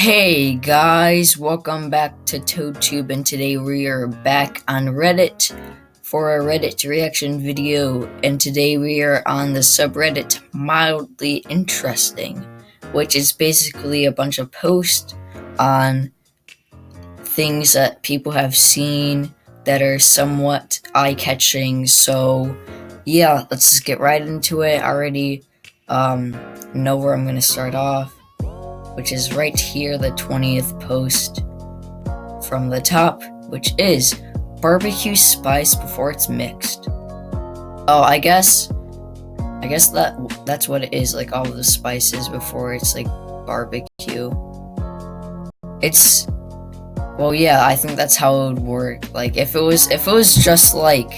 Hey guys, welcome back to ToadTube, and today we are back on Reddit for a Reddit reaction video, and today we are on the subreddit Mildly Interesting, which is basically a bunch of posts on things that people have seen that are somewhat eye-catching. So yeah, let's just get right into it. I already know where I'm gonna start off, which is right here, the 20th post from the top, which is barbecue spice before it's mixed. Oh, I guess that's what it is, like all the spices before it's like barbecue. Well, yeah, I think that's how it would work. Like if it was just like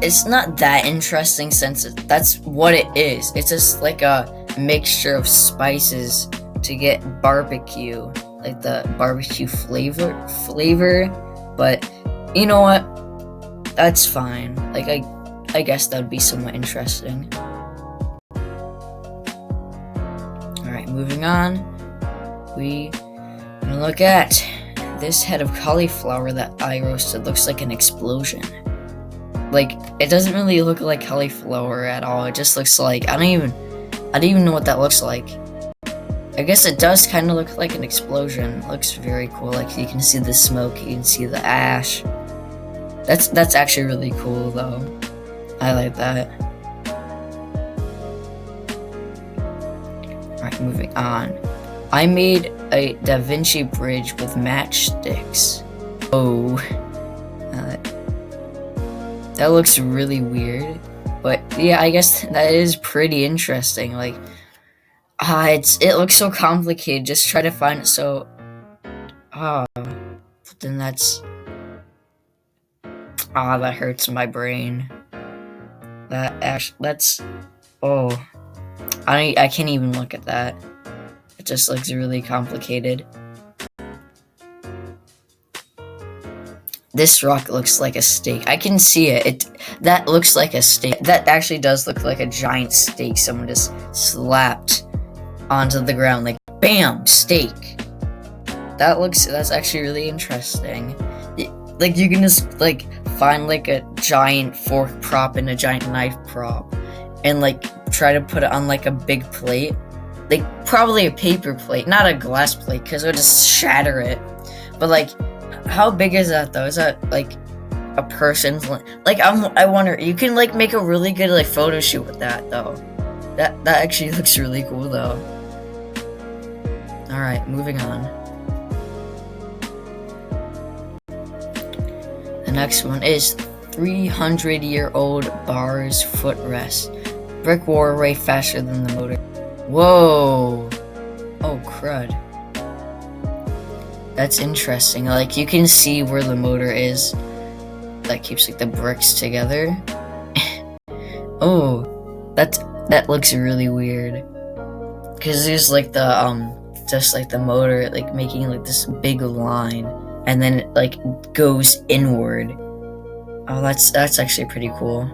it's not that interesting since that's what it is. It's just like a mixture of spices to get barbecue, like the barbecue flavor. But you know what? That's fine. Like I guess that would be somewhat interesting. Alright, moving on. We gonna look at this head of cauliflower that I roasted. Looks like an explosion. Like, it doesn't really look like cauliflower at all. It just looks like, I don't even know what that looks like. I guess it does kind of look like an explosion. It looks very cool. Like, you can see the smoke, you can see the ash. That's actually really cool, though. I like that. Alright, moving on. I made a Da Vinci bridge with matchsticks. Oh. That looks really weird, but yeah, I guess that is pretty interesting. Like, it looks so complicated. Just try to find it. So, then that hurts my brain. I can't even look at that. It just looks really complicated. This rock looks like a steak. I can see it. That looks like a steak. That actually does look like a giant steak someone just slapped onto the ground. Like, bam, steak. That's actually really interesting. Like, you can just, like, find, like, a giant fork prop and a giant knife prop and, like, try to put it on, like, a big plate. Like, probably a paper plate, not a glass plate, because it would just shatter it. But, like, how big is that though? Is that like a person's like I wonder, you can like make a really good like photo shoot with that though. That actually looks really cool though. Alright, moving on. The next one is 300-year-old bar's footrest. Brick wore away faster than the motor. Whoa. Oh crud. That's interesting. Like, you can see where the motor is. That keeps like the bricks together. Oh, that looks really weird. Cause there's like the just like the motor like making like this big line, and then it like goes inward. Oh, that's actually pretty cool.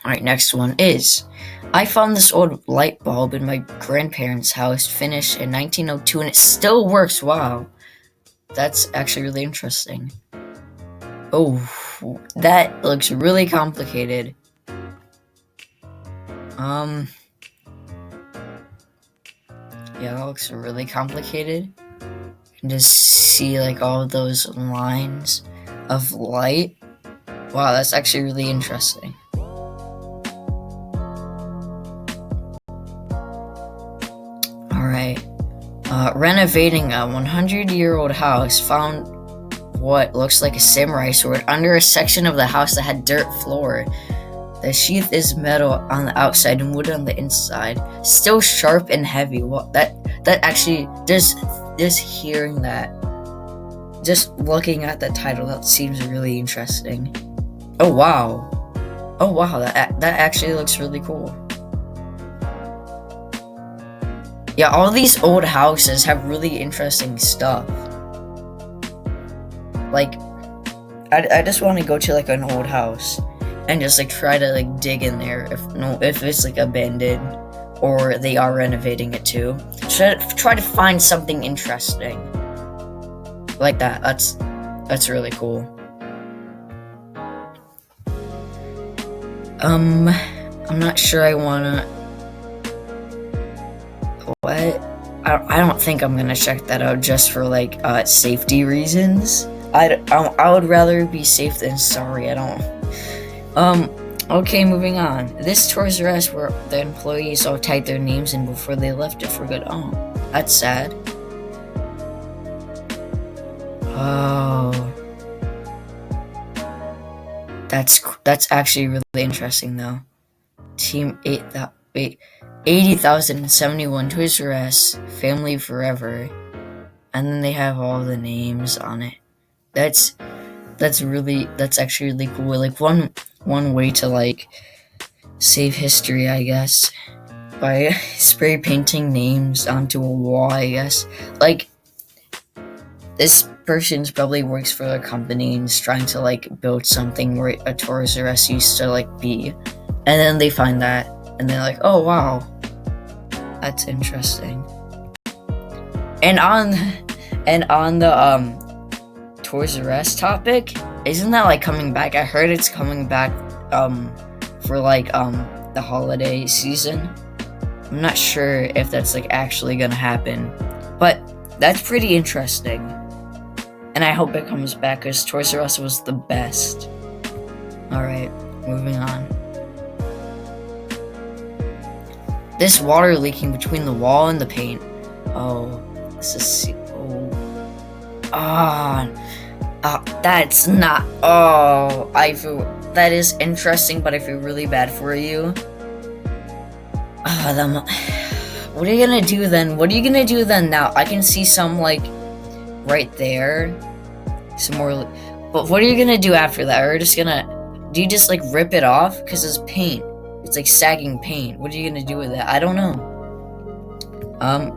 Alright, next one is, I found this old light bulb in my grandparents' house, finished in 1902, and it still works. Wow. That's actually really interesting. Oh, that looks really complicated. Yeah, that looks really complicated. You can just see like all of those lines of light. Wow, that's actually really interesting. Renovating a 100-year-old house, found what looks like a samurai sword under a section of the house that had dirt floor. The sheath is metal on the outside and wood on the inside, still sharp and heavy. Well, that actually, just hearing that, just looking at the title, that seems really interesting. Oh wow, that actually looks really cool. Yeah, all these old houses have really interesting stuff. Like, I just want to go to like an old house and just like try to like dig in there if it's like abandoned or they are renovating it too. Try to find something interesting like that. That's really cool. I'm not sure I wanna. What? I don't think I'm gonna check that out just for like safety reasons. I would rather be safe than sorry. I don't. Okay, moving on. This Toys R Us where the employees all typed their names in before they left it for good. Oh, that's sad. Oh, that's actually really interesting though. Team 80,071 Toys R Us Family Forever, and then they have all the names on it. That's actually really cool. Like one way to like save history, I guess, by spray painting names onto a wall, I guess. Like, this person's probably works for a company and is trying to like build something where a Toys R Us used to like be, and then they find that and they're like, oh wow, that's interesting. And on the Toys R Us topic, isn't that like coming back? I heard it's coming back for like the holiday season. I'm not sure if that's like actually gonna happen, but that's pretty interesting. And I hope it comes back because Toys R Us was the best. Alright, moving on. This water leaking between the wall and the paint. Oh, this is that's not. Oh, I feel that is interesting, but I feel really bad for you. What are you gonna do then? What are you gonna do then? Now I can see some like right there, some more. But what are you gonna do after that? Or do you just like rip it off? Cause it's paint. It's like sagging paint. What are you gonna do with it? I don't know.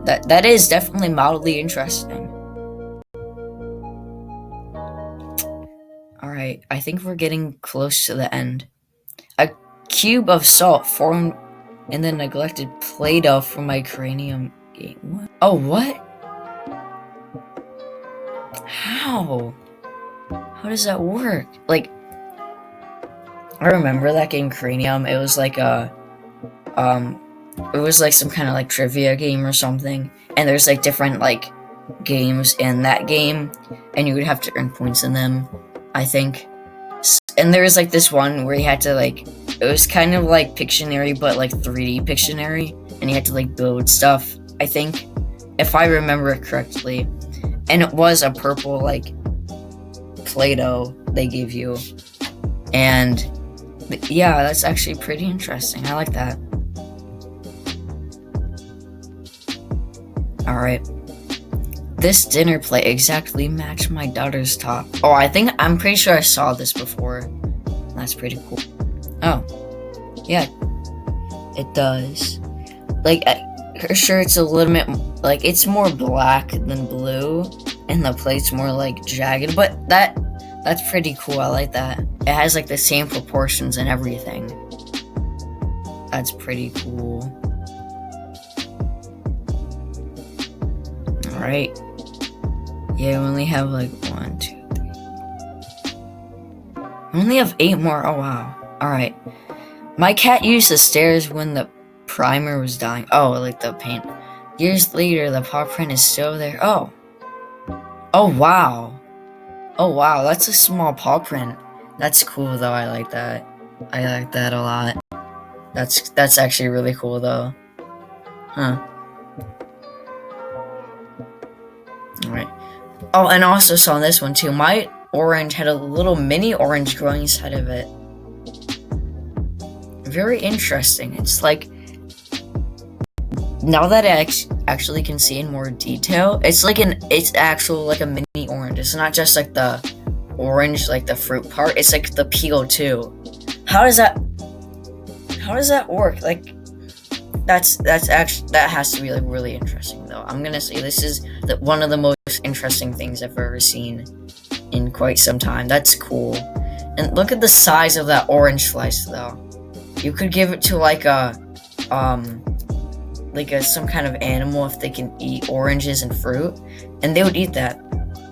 That is definitely mildly interesting. Alright, I think we're getting close to the end. A cube of salt formed in the neglected Play-Doh from my cranium game. What? Oh, what? How? How does that work? Like, I remember that game Cranium. It was like it was like some kind of like trivia game or something. And there's like different like games in that game, and you would have to earn points in them, I think. And there was like this one where you had to like, it was kind of like Pictionary, but like 3D Pictionary, and you had to like build stuff, I think, if I remember it correctly. And it was a purple like Play-Doh they gave you. And yeah, that's actually pretty interesting. I like that. Alright. This dinner plate exactly matched my daughter's top. Oh, I'm pretty sure I saw this before. That's pretty cool. Oh. Yeah. It does. Like, her shirt's a little bit, like, it's more black than blue, and the plate's more, like, jagged, but that's pretty cool. I like that. It has, like, the same proportions and everything. That's pretty cool. Alright. Yeah, we only have, like, 1, 2, 3. We only have 8 more. Oh, wow. Alright. My cat used the stairs when the primer was dying. Oh, like the paint. Years later, the paw print is still there. Oh. Oh, wow. Oh, wow. That's a small paw print. That's cool, though. I like that. I like that a lot. That's actually really cool, though. Huh. Alright. Oh, and I also saw this one, too. My orange had a little mini orange growing inside of it. Very interesting. It's like, now that I actually can see in more detail, it's actual like a mini orange. It's not just like the orange, like the fruit part. It's like the peel too. How does that work? Like, that has to be like really interesting though. I'm gonna say this is one of the most interesting things I've ever seen in quite some time. That's cool. And And look at the size of that orange slice, though. You could give it to like some kind of animal if they can eat oranges and fruit, and they would eat that.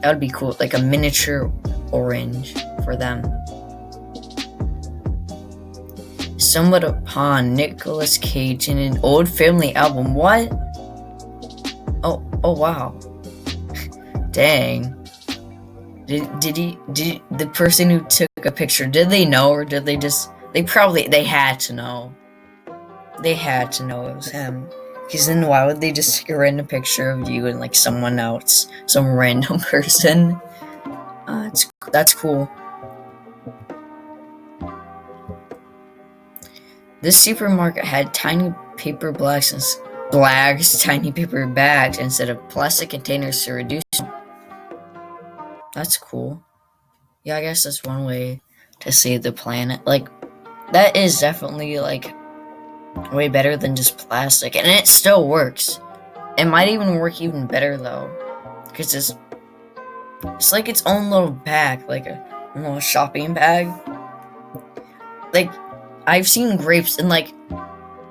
That would be cool, like a miniature orange for them. Stumbled upon Nicolas Cage in an old family album. What? Oh wow. Dang. Did the person who took a picture, did they know, or did they just, they had to know. They had to know it was him. Because then why would they just take a random picture of you and like someone else, some random person? That's cool. This supermarket had tiny paper tiny paper bags instead of plastic containers to reduce. That's cool. Yeah, I guess that's one way to save the planet. Like, that is definitely like way better than just plastic, and it still works. It might even work even better though, because it's like its own little bag, like a little shopping bag. Like, I've seen grapes in like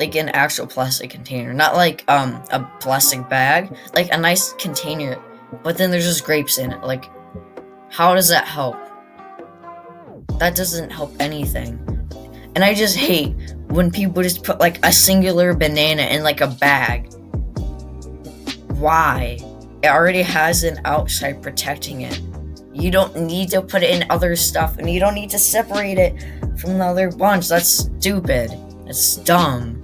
an actual plastic container, not like a plastic bag, like a nice container, but then there's just grapes in it. Like, how does that help? That doesn't help anything. And I just hate when people just put like a singular banana in like a bag. Why? It already has an outside protecting it. You don't need to put it in other stuff, and you don't need to separate it from the other bunch. That's stupid. That's dumb.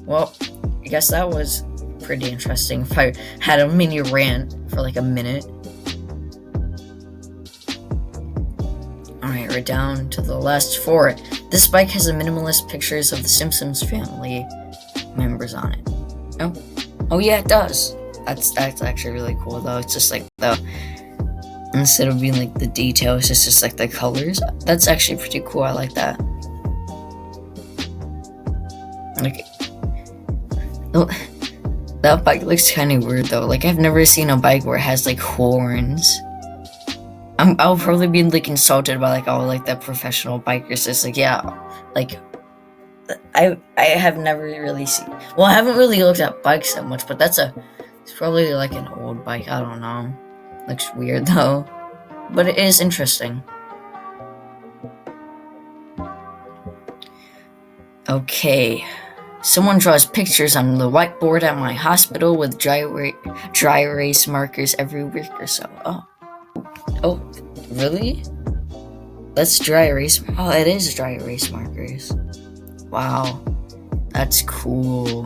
Well, I guess that was pretty interesting. If I had a mini rant for like a minute. Alright, we're down to the last 4. This bike has a minimalist pictures of the Simpsons family members on it. Oh yeah, it does. That's actually really cool though. It's just like instead of being like the details, it's just like the colors. That's actually pretty cool. I like that. Like, that bike looks kind of weird though. Like, I've never seen a bike where it has like horns. I'll probably be like insulted by like all like the professional bikers. It's like, yeah, like I have never really seen. Well, I haven't really looked at bikes that much, but it's probably like an old bike. I don't know. Looks weird though, but it is interesting. Okay, someone draws pictures on the whiteboard at my hospital with dry erase markers every week or so. Oh, really? That's dry erase. Oh, it is dry erase markers. Wow, that's cool.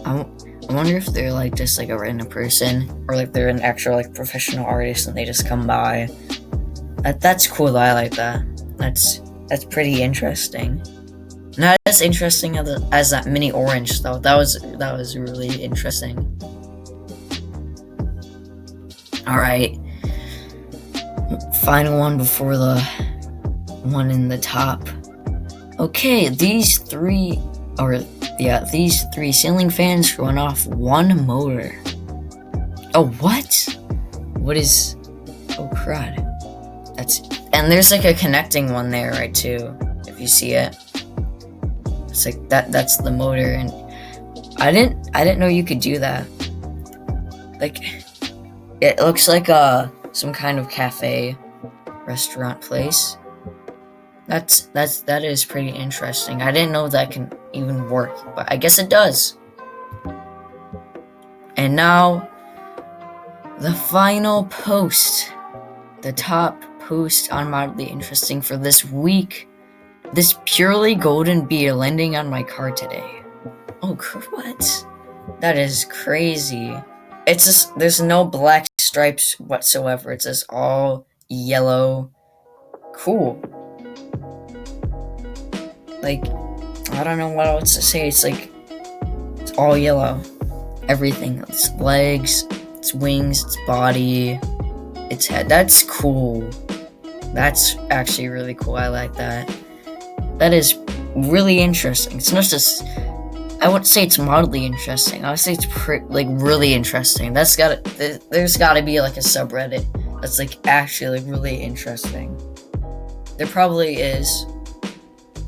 I wonder if they're like just like a random person, or like they're an actual like professional artist and they just come by. That's cool though. I like that. That's pretty interesting. Not as interesting as that mini orange though. That was really interesting. All right. Final one before the one in the top. Okay, these three ceiling fans run off one motor. Oh, what? What is? Oh, crud. And there's like a connecting one there, right, too, if you see it. It's like that's the motor, and I didn't know you could do that. Like, it looks like some kind of cafe, restaurant place. That is pretty interesting. I didn't know that can even work, but I guess it does. And now, the final post, the top post on Mildly Interesting for this week. This purely golden beer landing on my car today. Oh, what? That is crazy. It's just, there's no black stripes whatsoever. It's just all yellow. Cool. Like, I don't know what else to say. It's like, it's all yellow. Everything. Its legs, its wings, its body, its head. That's cool. That's actually really cool. I like that. That is really interesting. It's not just, I wouldn't say it's mildly interesting. I would say it's really interesting. There's gotta be like a subreddit that's like actually really interesting. There probably is,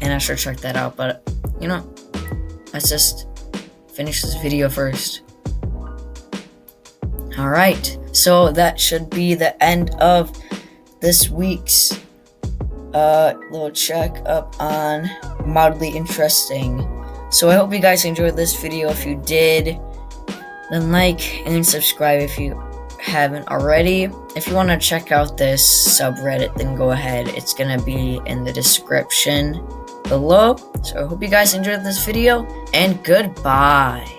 and I should check that out, but you know, let's just finish this video first. Alright, so that should be the end of this week's little check up on Mildly Interesting. So I hope you guys enjoyed this video. If you did, then like and subscribe if you haven't already. If you want to check out this subreddit, then go ahead. It's gonna be in the description below. So I hope you guys enjoyed this video, and goodbye.